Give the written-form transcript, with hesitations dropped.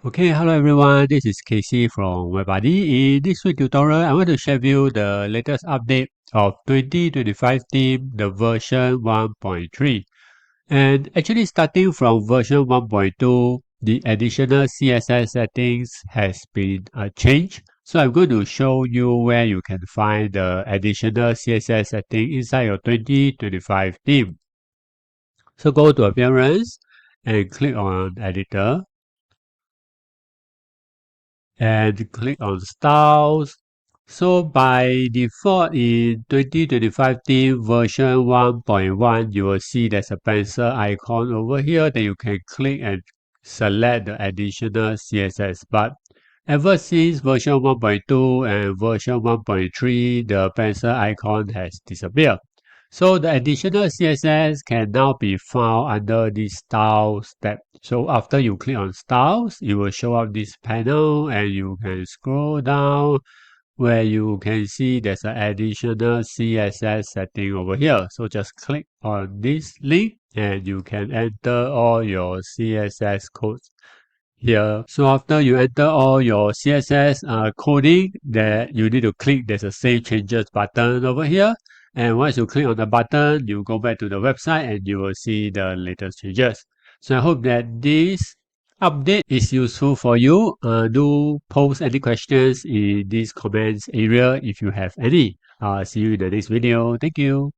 Okay, hello everyone. This is Casey from WebBuddy. In this week tutorial, I want to share with you the latest update of 2025 theme, the version 1.3. And actually, starting from version 1.2, the additional CSS settings has been changed. So I'm going to show you where you can find the additional CSS setting inside your 2025 theme. So go to Appearance and click on Editor. And click on Styles. So by default in 2025 theme version 1.1, you will see there's a pencil icon over here that you can click and select the additional CSS. But ever since version 1.2 and version 1.3, the pencil icon has disappeared. So the additional CSS can now be found under the Styles tab. So after you click on Styles, it will show up this panel and you can scroll down where you can see there's an additional CSS setting over here. So just click on this link and you can enter all your CSS codes here. So after you enter all your CSS coding, that you need to click there's a Save Changes button over here. And once you click on the button, you go back to the website and you will see the latest changes. So I hope that this update is useful for you. Do post any questions in this comments area if you have any. See you in the next video. Thank you.